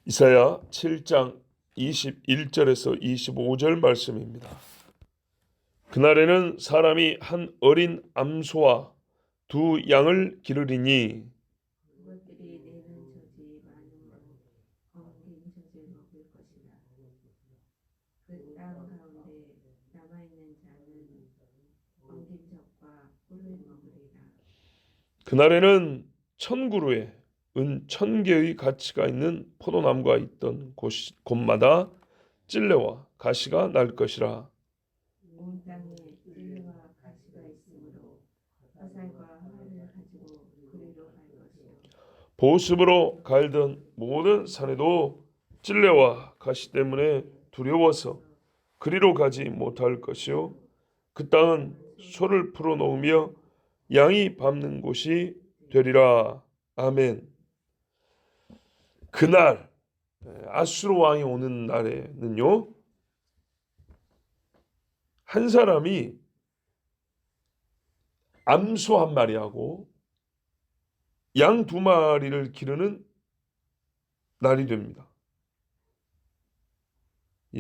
이사야 7장 21절에서 25절 말씀입니다. 그날에는 사람이 한 어린 암소와 두 양을 기르리니 그것들이 내는 저지 많음으로 엉킨 젖을 먹을 것이라. 그 땅 가운데 남아있는 자는 엉킨 젖과 꿀을 먹으리라. 그날에는 천그루에 은 1,000개의 가치가 있는 포도나무가 있던 곳마다 찔레와 가시가 날 것이라. 온 땅에 찔레와 가시가 있으므로 화살과 활을 가지고 그리로 갈 것이요. 보습으로 갈던 모든 산에도 찔레와 가시 때문에 두려워서 그리로 가지 못할 것이요, 그 땅은 소를 풀어놓으며 양이 밟는 곳이 되리라. 아멘. 그날 아수르 왕이 오는 날에는요, 한 사람이 암소 한 마리하고 양 2마리를 기르는 날이 됩니다.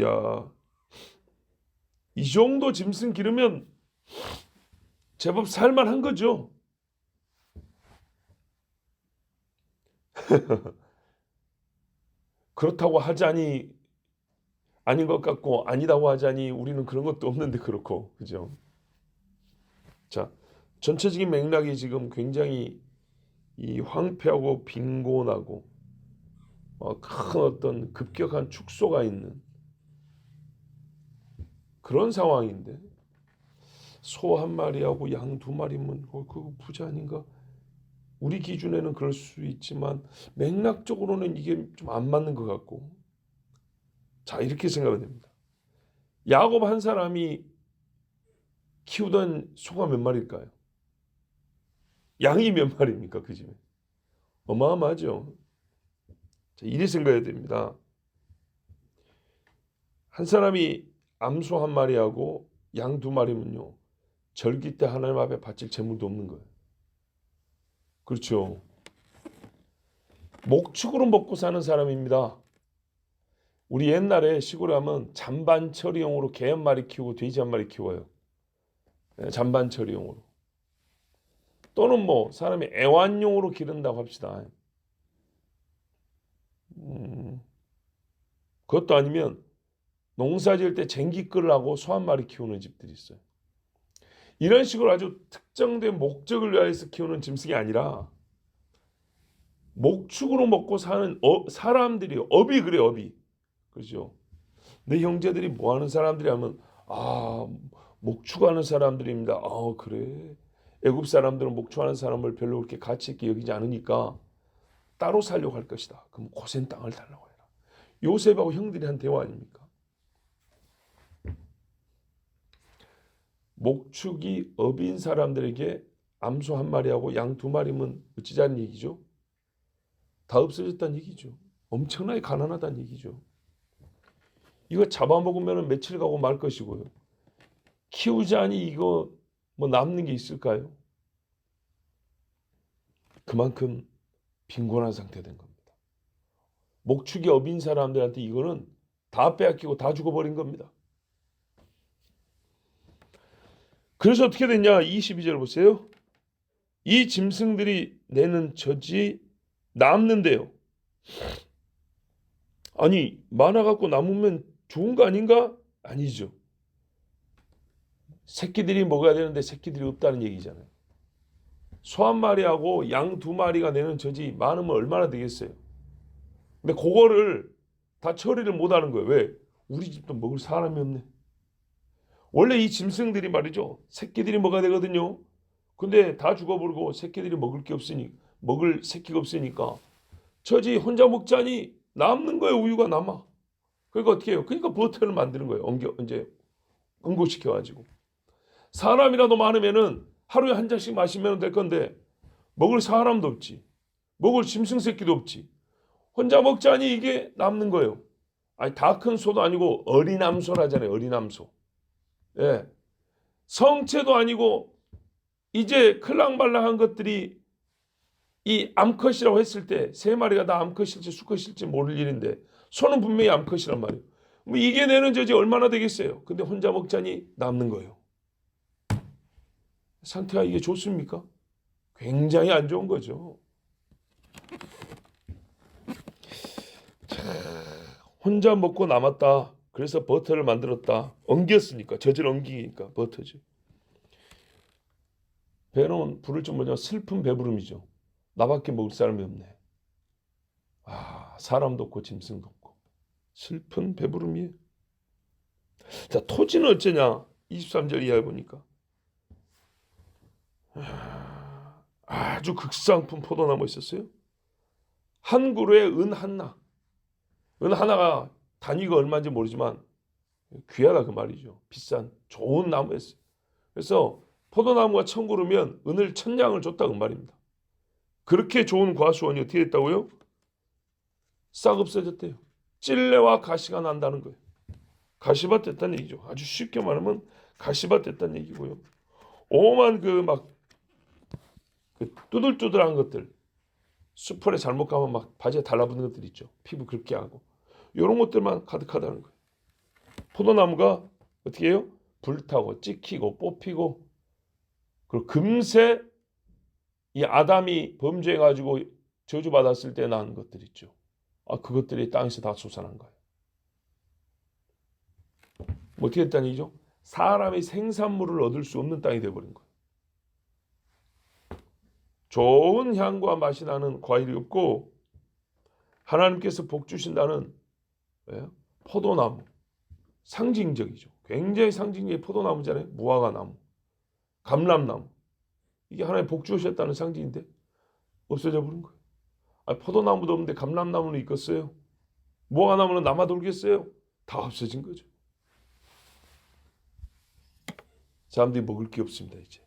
야, 이 정도 짐승 기르면 제법 살만한 거죠. 그렇다고 하자니 아닌 것 같고, 아니다고 하자니 우리는 그런 것도 없는데 그렇고, 그죠? 자, 전체적인 맥락이 지금 굉장히 이 황폐하고 빈곤하고 큰 어떤 급격한 축소가 있는 그런 상황인데, 소 한 마리하고 양 2마리면 그거 부자 아닌가? 우리 기준에는 그럴 수 있지만 맥락적으로는 이게 좀 안 맞는 것 같고, 자, 이렇게 생각이 됩니다. 야곱 한 사람이 키우던 소가 몇 마리일까요? 양이 몇 마리입니까? 그 집에 어마어마하죠. 자, 이래 생각해야 됩니다. 한 사람이 암소 한 마리하고 양 2마리면요, 절기 때 하나님 앞에 바칠 재물도 없는 거예요. 그렇죠. 목축으로 먹고 사는 사람입니다. 우리 옛날에 시골에 가면 잔반 처리용으로 개 한 마리 키우고 돼지 한 마리 키워요. 잔반 처리용으로. 또는 뭐 사람이 애완용으로 기른다고 합시다. 그것도 아니면 농사 지을 때 쟁기 끌라고 소 한 마리 키우는 집들이 있어요. 이런 식으로 아주 특정된 목적을 위해서 키우는 짐승이 아니라 목축으로 먹고 사는 사람들이, 업이 그래, 업이. 그렇죠. 내 형제들이 뭐 하는 사람들이 하면, 목축하는 사람들입니다. 그래. 애굽 사람들은 목축하는 사람을 별로 그렇게 가치 있게 여기지 않으니까 따로 살려고 할 것이다. 그럼 고센 땅을 달라고 해라. 요셉하고 형들이 한 대화 아닙니까? 목축이 업인 사람들에게 암소 한 마리하고 양 2마리면 어찌자는 얘기죠? 다 없어졌다는 얘기죠. 엄청나게 가난하다는 얘기죠. 이거 잡아먹으면 며칠 가고 말 것이고요. 키우자니 이거 뭐 남는 게 있을까요? 그만큼 빈곤한 상태 된 겁니다. 목축이 업인 사람들한테 이거는 다 빼앗기고 다 죽어버린 겁니다. 그래서 어떻게 됐냐? 22절 보세요. 이 짐승들이 내는 젖이 남는데요. 아니, 많아 갖고 남으면 좋은 거 아닌가? 아니죠. 새끼들이 먹어야 되는데 새끼들이 없다는 얘기잖아요. 소 한 마리하고 양 2마리가 내는 젖이 많으면 얼마나 되겠어요? 근데 그거를 다 처리를 못 하는 거예요. 왜? 우리 집도 먹을 사람이 없네. 원래 이 짐승들이 말이죠, 새끼들이 먹어야 되거든요. 근데 다 죽어버리고 새끼들이 먹을 새끼가 없으니까 젖이 혼자 먹자니 남는 거예요. 우유가 남아. 그러니까 어떻게 해요? 그러니까 버터를 만드는 거예요. 이제 응고시켜가지고. 사람이라도 많으면은 하루에 한 잔씩 마시면 될 건데 먹을 사람도 없지. 먹을 짐승 새끼도 없지. 혼자 먹자니 이게 남는 거예요. 아니, 다 큰 소도 아니고 어린 암소라잖아요. 어린 암소. 예. 성체도 아니고 이제 클랑말랑한 것들이 이 암컷이라고 했을 때 세 마리가 다 암컷일지 수컷일지 모를 일인데 소는 분명히 암컷이란 말이에요. 뭐 이게 내는 젖이 얼마나 되겠어요? 근데 혼자 먹자니 남는 거예요. 상태가 이게 좋습니까? 굉장히 안 좋은 거죠. 혼자 먹고 남았다. 그래서 버터를 만들었다. 엉겼으니까 젖을 엉기니까 버터지. 배는 부를 줄 모르지만 슬픈 배부름이죠. 나밖에 먹을 사람이 없네. 아, 사람도 없고 짐승도 없고 슬픈 배부름이에요. 자, 토지는 어쩌냐? 23절 이하에 보니까 아주 극상품 포도나무 있었어요. 한 그루에 은 하나. 은 하나가 단위가 얼마인지 모르지만 귀하다 그 말이죠. 비싼 좋은 나무였어요. 그래서 포도나무가 1000그루면 은을 1000냥을 줬다 그 말입니다. 그렇게 좋은 과수원이 어떻게 됐다고요? 싹 없어졌대요. 찔레와 가시가 난다는 거예요. 가시밭 됐다는 얘기죠. 아주 쉽게 말하면 가시밭 됐다는 얘기고요. 오만 그 뚜들뚜들한 것들, 수풀에 잘못 가면 막 바지에 달라붙는 것들 있죠. 피부 긁게 하고 이런 것들만 가득하다는 거예요. 포도나무가 어떻게 해요? 불타고 찍히고 뽑히고 그리고 금세 이 아담이 범죄해가지고 저주받았을 때 난 것들 있죠. 아, 그것들이 땅에서 다 솟아난 거예요. 뭐 어떻게 됐다는 얘기죠? 사람이 생산물을 얻을 수 없는 땅이 되어버린 거예요. 좋은 향과 맛이 나는 과일이 없고 하나님께서 복 주신다는 포도나무 상징적이죠. 굉장히 상징적인 포도나무잖아요. 무화과나무, 감람나무 이게 하나님 복 주셨다는 상징인데 없어져 버린 거예요. 아, 포도나무도 없는데 감람나무는 있겠어요? 무화과나무는 남아 돌겠어요? 다 없어진 거죠. 사람들이 먹을 게 없습니다. 이제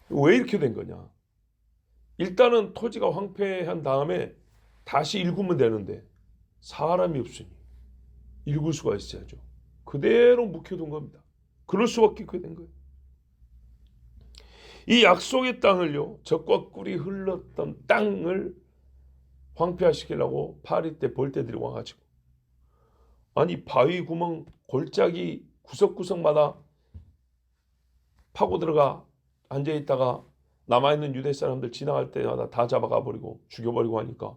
왜 이렇게 된 거냐? 일단은 토지가 황폐한 다음에 다시 일구면 되는데 사람이 없으니 일굴 수가 있어야죠. 그대로 묵혀둔 겁니다. 그럴 수밖에 없게 된 거예요. 이 약속의 땅을요, 적과 꿀이 흘렀던 땅을 황폐화시키려고 파리 때 벌떼들이 와가지고 아니 바위 구멍 골짜기 구석구석마다 파고 들어가 앉아있다가 남아있는 유대 사람들 지나갈 때마다 다 잡아가 버리고 죽여버리고 하니까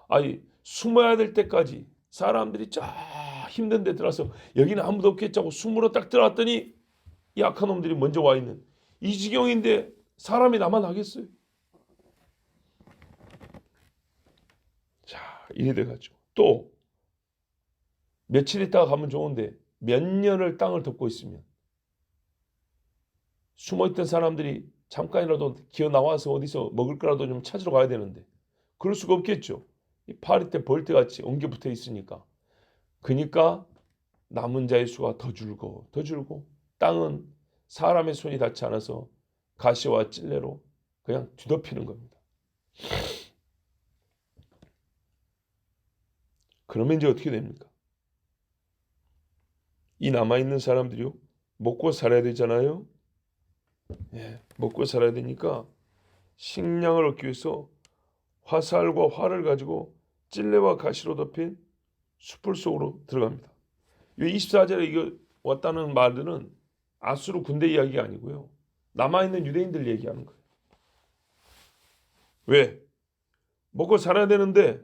아니 숨어야 될 때까지 사람들이 쫙 힘든 데 들어서 여기는 아무도 없겠지 하고 숨으로 딱 들어갔더니 이 악한 놈들이 먼저 와 있는 이 지경인데 사람이 남아나겠어요? 자, 이래 돼가지고 또 며칠 있다가 가면 좋은데 몇 년을 땅을 덮고 있으면 숨어있던 사람들이 잠깐이라도 기어 나와서 어디서 먹을 거라도 좀 찾으러 가야 되는데 그럴 수가 없겠죠. 이 파리 때 벌떼같이 엉겨 붙어 있으니까. 그러니까 남은 자의 수가 더 줄고 더 줄고 땅은 사람의 손이 닿지 않아서 가시와 찔레로 그냥 뒤덮이는 겁니다. 그러면 이제 어떻게 됩니까? 이 남아있는 사람들이요. 먹고 살아야 되잖아요. 먹고 살아야 되니까 식량을 얻기 위해서 화살과 활을 가지고 찔레와 가시로 덮인 숲을 속으로 들어갑니다. 이 24절에 이거 왔다는 말들은 아수르 군대 이야기가 아니고요. 남아있는 유대인들 얘기하는 거예요. 왜? 먹고 살아야 되는데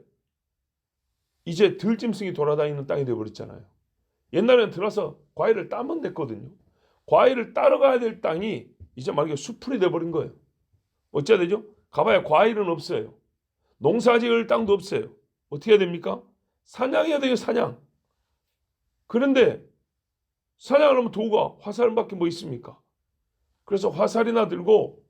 이제 들짐승이 돌아다니는 땅이 되어버렸잖아요. 옛날에는 들어서 과일을 따면 됐거든요. 과일을 따러 가야 될 땅이 이제 만약에 수풀이 돼버린 거예요. 어째야 되죠? 가봐야 과일은 없어요. 농사 지을 땅도 없어요. 어떻게 해야 됩니까? 사냥해야 돼요, 사냥. 그런데 사냥을 하면 도구가 화살밖에 뭐 있습니까? 그래서 화살이나 들고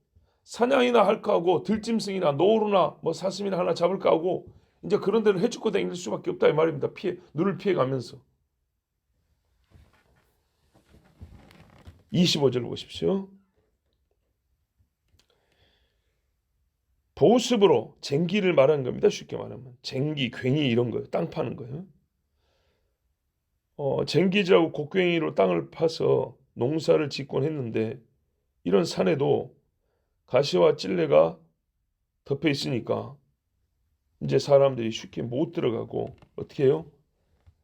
사냥이나 할까 하고 들짐승이나 노루나 뭐 사슴이나 하나 잡을까 하고 이제 그런 데를 해죽고 다닐 수밖에 없다 이 말입니다. 눈을 피해가면서. 25절 보십시오. 보습으로 쟁기를 말하는 겁니다. 쉽게 말하면 쟁기, 괭이 이런 거예요. 땅 파는 거예요. 쟁기질하고 곡괭이로 땅을 파서 농사를 짓곤 했는데 이런 산에도 가시와 찔레가 덮여 있으니까 이제 사람들이 쉽게 못 들어가고 어떻게 해요?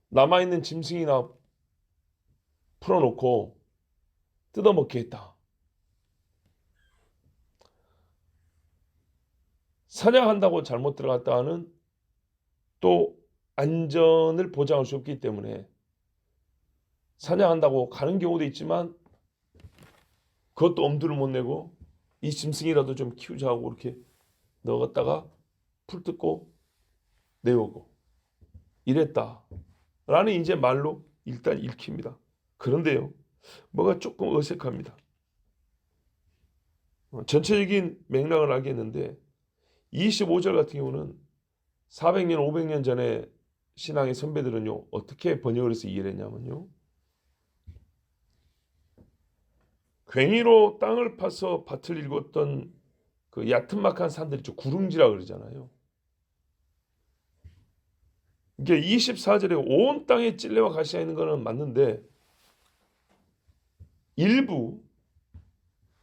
남아있는 짐승이나 풀어놓고 뜯어먹게 했다. 사냥한다고 잘못 들어갔다가는 또 안전을 보장할 수 없기 때문에 사냥한다고 가는 경우도 있지만 그것도 엄두를 못 내고 이 짐승이라도 좀 키우자 하고 이렇게 넣었다가 풀 뜯고 내오고 이랬다라는 이제 말로 일단 읽힙니다. 그런데요, 뭐가 조금 어색합니다. 전체적인 맥락을 알겠는데 25절 같은 경우는 400년, 500년 전에 신앙의 선배들은요 어떻게 번역을 해서 이해를 했냐면요, 괭이로 땅을 파서 밭을 일궜던 그 야트막한 산들 있죠. 구릉지라 그러잖아요. 이게 24절에 온 땅에 찔레와 가시가 있는 거는 맞는데 일부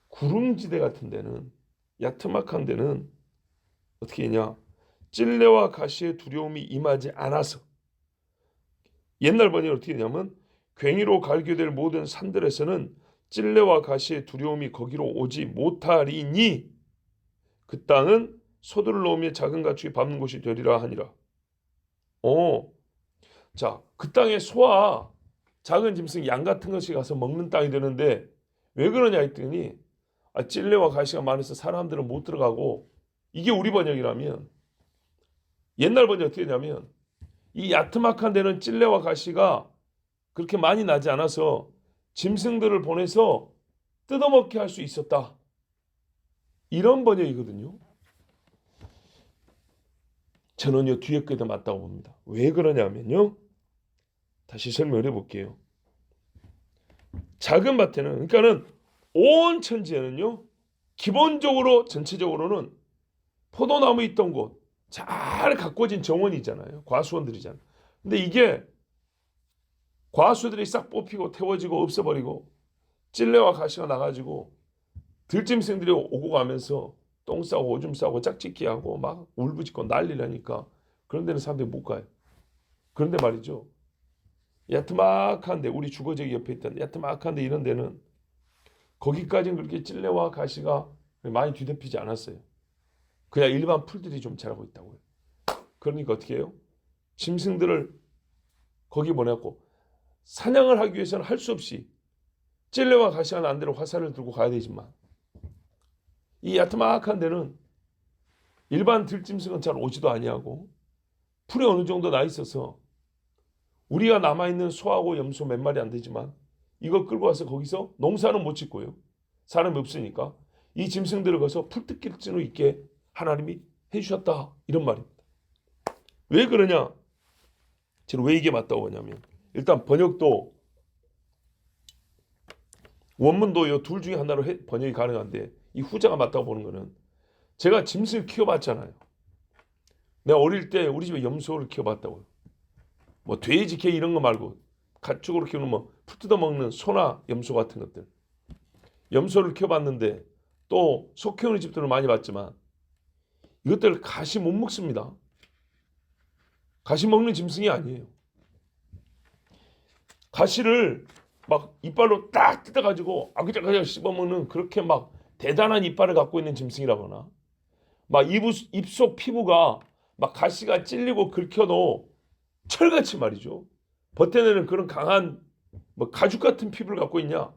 구릉지대 같은 데는, 야트막한 데는 어떻게 했냐, 찔레와 가시의 두려움이 임하지 않아서, 옛날 번역은 어떻게 되냐면 괭이로 갈겨될 모든 산들에서는 찔레와 가시의 두려움이 거기로 오지 못하리니 그 땅은 소들을 놓으며 작은 가축이 밟는 곳이 되리라 하니라. 자, 그 땅에 소와 작은 짐승, 양 같은 것이 가서 먹는 땅이 되는데 왜 그러냐 했더니 찔레와 가시가 많아서 사람들은 못 들어가고, 이게 우리 번역이라면, 옛날 번역 어떻게 되냐면 이 야트막한 데는 찔레와 가시가 그렇게 많이 나지 않아서 짐승들을 보내서 뜯어먹게 할 수 있었다. 이런 번역이거든요. 저는요 뒤에 게 더 맞다고 봅니다. 왜 그러냐면요, 다시 설명을 해볼게요. 작은 밭에는, 그러니까는 온 천지에는요 기본적으로 전체적으로는 포도나무 있던 곳 잘 가꿔진 정원이잖아요. 과수원들이잖아요. 근데 이게 과수들이 싹 뽑히고 태워지고 없어버리고 찔레와 가시가 나가지고 들짐승들이 오고 가면서 똥 싸고 오줌 싸고 짝짓기 하고 막 울부짖고 난리라니까 그런 데는 사람들이 못 가요. 그런데 말이죠, 야트막한데, 우리 주거지역 옆에 있던 야트막한데 이런 데는 거기까지는 그렇게 찔레와 가시가 많이 뒤덮이지 않았어요. 그냥 일반 풀들이 좀 자라고 있다고요. 그러니까 어떻게 해요? 짐승들을 거기 보내고 사냥을 하기 위해서는 할 수 없이 찔레와 가시가 난 대로 화살을 들고 가야 되지만 이 야트막한 데는 일반 들짐승은 잘 오지도 아니하고 풀이 어느 정도 나 있어서 우리가 남아있는 소하고 염소 몇 마리 안 되지만 이걸 끌고 와서 거기서 농사는 못 짓고요, 사람이 없으니까 이 짐승들을 거서 풀 뜯길 수 있게 하나님이 해주셨다, 이런 말입니다. 왜 그러냐, 지금 왜 이게 맞다고 하냐면, 일단 번역도 원문도 이 둘 중에 하나로 번역이 가능한데 이 후자가 맞다고 보는 거는, 제가 짐승을 키워봤잖아요. 내가 어릴 때 우리 집에 염소를 키워봤다고요. 뭐 돼지, 개 이런 거 말고 가축으로 키우는 뭐 풀 뜯어먹는 소나 염소 같은 것들, 염소를 키워봤는데 또 소 키우는 집들을 많이 봤지만 이것들 가시 못 먹습니다. 가시 먹는 짐승이 아니에요. 가시를 막 이빨로 딱 뜯어가지고 아그작아작 씹어먹는 그렇게 막 대단한 이빨을 갖고 있는 짐승이라거나, 막 입속 피부가 막 가시가 찔리고 긁혀도 철같이 말이죠 버텨내는 그런 강한 뭐 가죽 같은 피부를 갖고 있냐?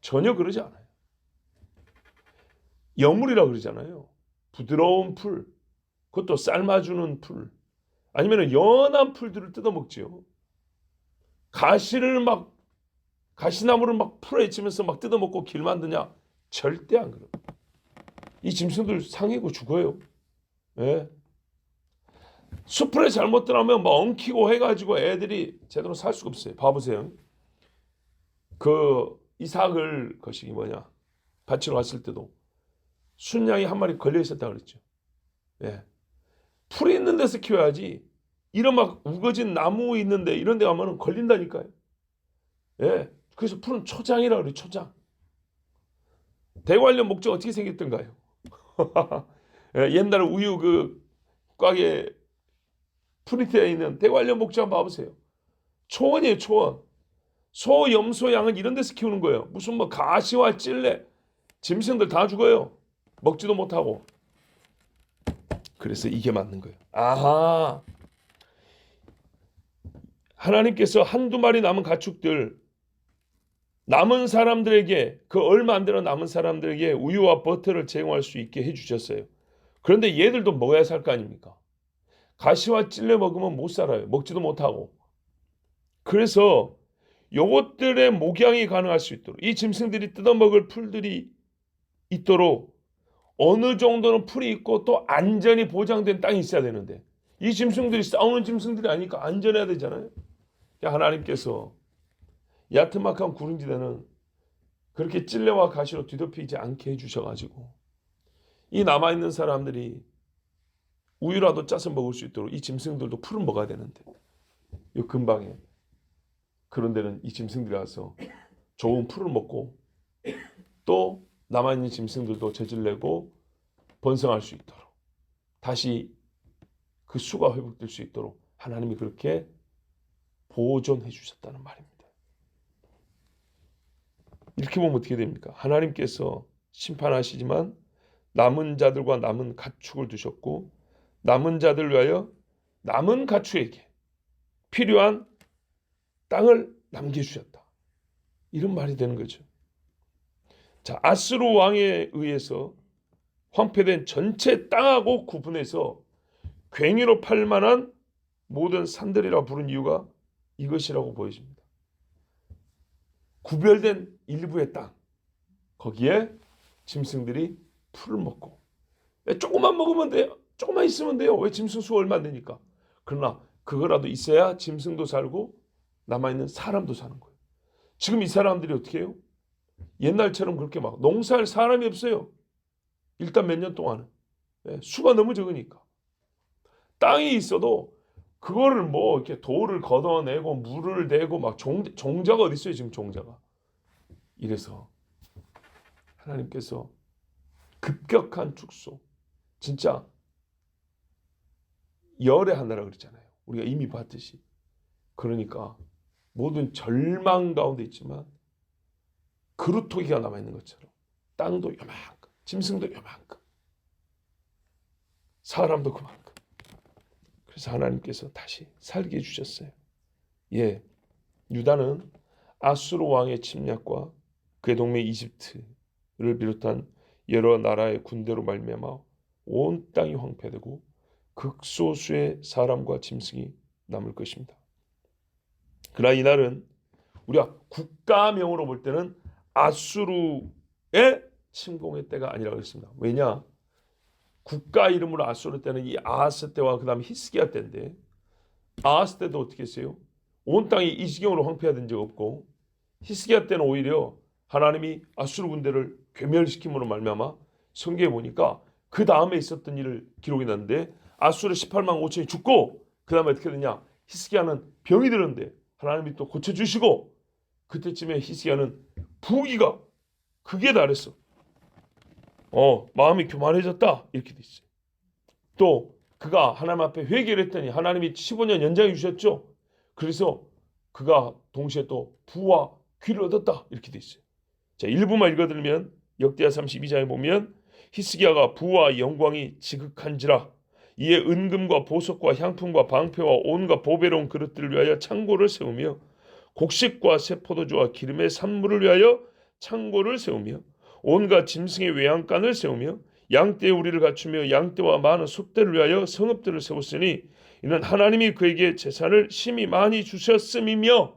전혀 그러지 않아요. 여물이라고 그러잖아요. 부드러운 풀, 그것도 삶아주는 풀, 아니면 연한 풀들을 뜯어먹지요. 가시나무를 막 풀어헤치면서 막 뜯어먹고 길 만드냐? 절대 안 그래요. 이 짐승들 상해고 죽어요. 예. 숲풀에 잘못 들어가면 막 엉키고 해가지고 애들이 제대로 살 수가 없어요. 봐보세요. 그 이삭을 거시기 밭으로 갔을 때도 순양이 한 마리 걸려 있었다 그랬죠. 예. 풀이 있는 데서 키워야지, 이런 막 우거진 나무 있는데 이런 데 가면은 걸린다니까요. 예. 그래서 풀은 초장이라 그래요. 초장. 대관령 목적 어떻게 생겼던가요? 예, 옛날 우유 그 꽉에 프린트되어 있는 대관령 목적 한번 봐보세요. 초원이에요, 초원. 소, 염소, 양은 이런 데서 키우는 거예요. 무슨 뭐 가시와 찔레, 짐승들 다 죽어요. 먹지도 못하고. 그래서 이게 맞는 거예요. 아하. 하나님께서 한두 마리 남은 가축들, 남은 사람들에게, 그 얼마 안 되는 남은 사람들에게 우유와 버터를 제공할 수 있게 해주셨어요. 그런데 얘들도 먹어야 살 거 아닙니까? 가시와 찔레 먹으면 못 살아요. 먹지도 못하고. 그래서 요것들의 목양이 가능할 수 있도록, 이 짐승들이 뜯어먹을 풀들이 있도록 어느 정도는 풀이 있고 또 안전이 보장된 땅이 있어야 되는데, 이 짐승들이 싸우는 짐승들이 아니니까 안전해야 되잖아요. 하나님께서 야트막한 구릉지대는 그렇게 찔레와 가시로 뒤덮이지 않게 해주셔가지고 이 남아있는 사람들이 우유라도 짜서 먹을 수 있도록, 이 짐승들도 풀을 먹어야 되는데, 이 근방에 그런 데는 이 짐승들이 와서 좋은 풀을 먹고 또 남아있는 짐승들도 젖을 내고 번성할 수 있도록, 다시 그 수가 회복될 수 있도록 하나님이 그렇게 보존해 주셨다는 말입니다. 이렇게 보면 어떻게 됩니까? 하나님께서 심판하시지만 남은 자들과 남은 가축을 두셨고, 남은 자들 위하여 남은 가축에게 필요한 땅을 남겨주셨다. 이런 말이 되는 거죠. 자, 아스루 왕에 의해서 황폐된 전체 땅하고 구분해서 괭이로 팔 만한 모든 산들이라 부른 이유가 이것이라고 보여집니다. 구별된 일부의 땅, 거기에 짐승들이 풀을 먹고, 조금만 먹으면 돼요. 조금만 있으면 돼요. 왜? 짐승 수 얼마 안 되니까. 그러나 그거라도 있어야 짐승도 살고 남아있는 사람도 사는 거예요. 지금 이 사람들이 어떻게 해요? 옛날처럼 그렇게 막 농사할 사람이 없어요. 일단 몇 년 동안은. 수가 너무 적으니까. 땅이 있어도 그거를 뭐 이렇게 돌을 걷어내고 물을 대고 막 종자가 어디 있어요, 지금 종자가. 이래서 하나님께서 급격한 축소, 진짜 열의 하나라 그랬잖아요. 우리가 이미 봤듯이. 그러니까 모든 절망 가운데 있지만 그루터기가 남아있는 것처럼 땅도 요만큼, 짐승도 요만큼, 사람도 그만큼. 그래서 하나님께서 다시 살게 해주셨어요. 예, 유다는 아수르 왕의 침략과 그의 동맹 이집트를 비롯한 여러 나라의 군대로 말미암아 온 땅이 황폐되고 극소수의 사람과 짐승이 남을 것입니다. 그러나 이날은 우리가 국가명으로 볼 때는 아수르의 침공의 때가 아니라고 했습니다. 왜냐? 국가 이름으로 아수르 때는 이 아하스 때와 그 다음에 히스기야 때인데, 아하스 때도 어떻게 했어요? 온 땅이 이 지경으로 황폐화된 적 없고, 히스기야 때는 오히려 하나님이 아수르 군대를 괴멸시킴으로 말미암아 성경에 보니까 그 다음에 있었던 일을 기록이 났는데, 아수르 18만 5천이 죽고 그 다음에 어떻게 되냐? 히스기야는 병이 들었는데 하나님이 또 고쳐주시고, 그때쯤에 히스기야는 부귀가 극에 달했어. 마음이 교만해졌다, 이렇게 돼 있어요. 또 그가 하나님 앞에 회개를 했더니 하나님이 15년 연장해 주셨죠. 그래서 그가 동시에 또 부와 귀를 얻었다, 이렇게 돼 있어요. 자, 일부만 읽어드리면 역대하 32장에 보면 히스기야가 부와 영광이 지극한지라 이에 은금과 보석과 향품과 방패와 온갖 보배로운 그릇들을 위하여 창고를 세우며 곡식과 새 포도주와 기름의 산물을 위하여 창고를 세우며 온갖 짐승의 외양간을 세우며 양떼의 우리를 갖추며 양떼와 많은 숫대를 위하여 성읍들을 세웠으니 이는 하나님이 그에게 재산을 심히 많이 주셨음이며,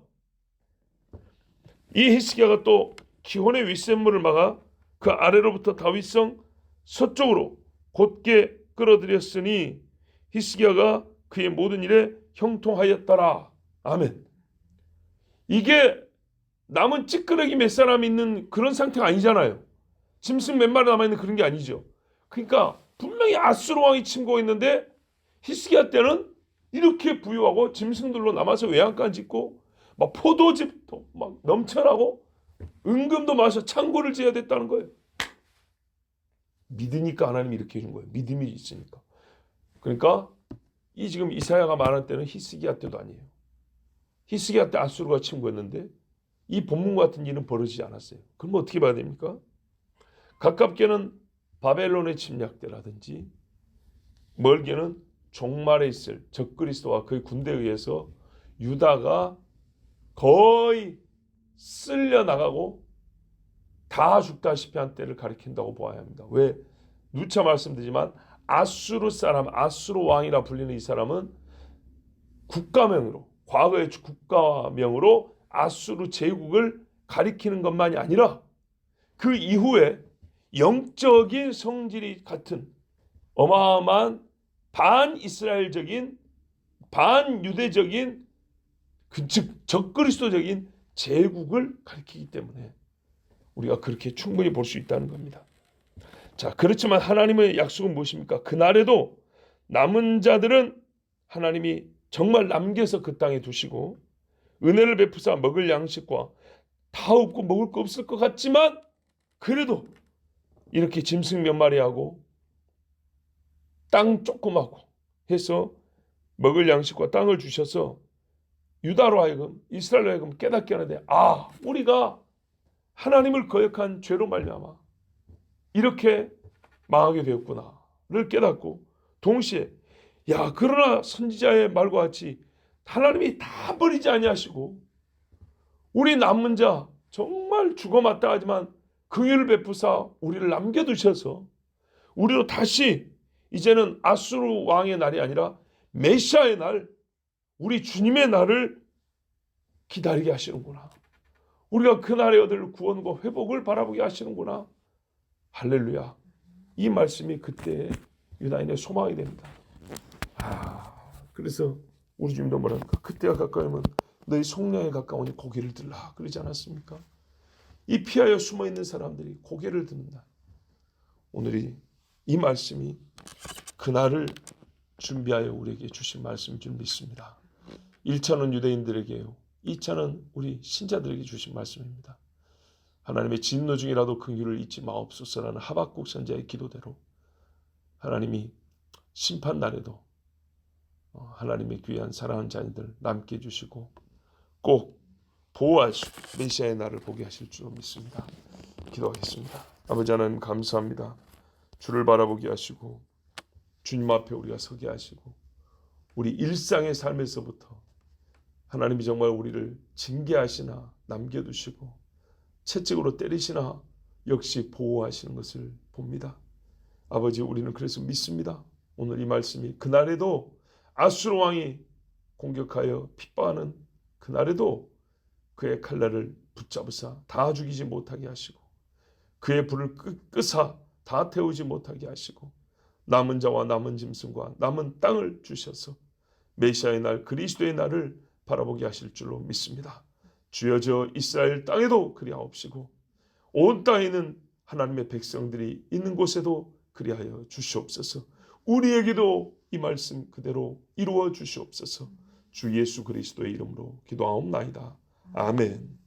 이 히스기야가 또 기혼의 윗샘물을 막아 그 아래로부터 다윗성 서쪽으로 곧게 끌어들였으니 히스기야가 그의 모든 일에 형통하였더라. 아멘. 이게 남은 찌끄러기 몇 사람 있는 그런 상태가 아니잖아요. 짐승 몇 마리 남아있는 그런 게 아니죠. 그러니까 분명히 아수르 왕이 침공했는데 히스기야 때는 이렇게 부유하고 짐승들로 남아서 외양간 짓고 막 포도즙도 막 넘쳐나고 은금도 마셔 창고를 지어야 됐다는 거예요. 믿으니까 하나님이 이렇게 해준 거예요. 믿음이 있으니까. 그러니까 이 지금 이사야가 말한 때는 히스기야 때도 아니에요. 히스기야 때 아수르가 침공했는데 이 본문 같은 일은 벌어지지 않았어요. 그럼 어떻게 봐야 됩니까? 가깝게는 바벨론의 침략 때라든지 멀게는 종말에 있을 적그리스도와 그의 군대에 의해서 유다가 거의 쓸려 나가고 다 죽다시피 한 때를 가리킨다고 보아야 합니다. 왜? 누차 말씀드리지만 아수르 사람, 아수르 왕이라 불리는 이 사람은 국가명으로, 과거의 국가명으로 아수르 제국을 가리키는 것만이 아니라 그 이후에 영적인 성질이 같은 어마어마한 반이스라엘적인 반유대적인 즉 적그리스도적인 제국을 가리키기 때문에 우리가 그렇게 충분히 볼 수 있다는 겁니다. 자, 그렇지만 하나님의 약속은 무엇입니까? 그날에도 남은 자들은 하나님이 정말 남겨서 그 땅에 두시고 은혜를 베푸사 먹을 양식과 다 없고 먹을 거 없을 것 같지만 그래도 이렇게 짐승 몇 마리하고 땅 조그마고 해서 먹을 양식과 땅을 주셔서 유다로 하여금 이스라엘로 하여금 깨닫게 하는데 우리가 하나님을 거역한 죄로 말미암아 이렇게 망하게 되었구나를 깨닫고 동시에 그러나 선지자의 말과 같이 하나님이 다 버리지 아니하시고 우리 남은 자 정말 죽어 마땅하지만 긍휼을 베푸사 우리를 남겨두셔서 우리로 다시 이제는 아수르 왕의 날이 아니라 메시아의 날, 우리 주님의 날을 기다리게 하시는구나. 우리가 그 날에 얻을 구원과 회복을 바라보게 하시는구나. 할렐루야. 이 말씀이 그때의 유다인의 소망이 됩니다. 그래서 우리 주님도 뭐랍니까? 그때가 가까우면 너희 속량에 가까우니 고개를 들라 그러지 않았습니까? 이 피하여 숨어있는 사람들이 고개를 듭니다. 오늘이 이 말씀이 그날을 준비하여 우리에게 주신 말씀인 줄 믿습니다. 1차는 유대인들에게요. 2차는 우리 신자들에게 주신 말씀입니다. 하나님의 진노 중이라도 긍휼을 잊지 마옵소서라는 하박국 선지자의 기도대로 하나님이 심판날에도 하나님의 귀한 사랑하는 자녀들 남게 해주시고 꼭 보호하시고 메시아의 날을 보게 하실 줄 믿습니다. 기도하겠습니다. 아버지 하나님 감사합니다. 주를 바라보게 하시고 주님 앞에 우리가 서게 하시고 우리 일상의 삶에서부터 하나님이 정말 우리를 징계하시나 남겨두시고 채찍으로 때리시나 역시 보호하시는 것을 봅니다. 아버지 우리는 그래서 믿습니다. 오늘 이 말씀이 그날에도 아수르 왕이 공격하여 핍박하는 그날에도 그의 칼날을 붙잡으사 다 죽이지 못하게 하시고 그의 불을 끄사 다 태우지 못하게 하시고 남은 자와 남은 짐승과 남은 땅을 주셔서 메시아의 날 그리스도의 날을 바라보게 하실 줄로 믿습니다. 주여 저 이스라엘 땅에도 그리하옵시고 온 땅에는 하나님의 백성들이 있는 곳에도 그리하여 주시옵소서. 우리에게도 이 말씀 그대로 이루어 주시옵소서. 주 예수 그리스도의 이름으로 기도하옵나이다. 아멘.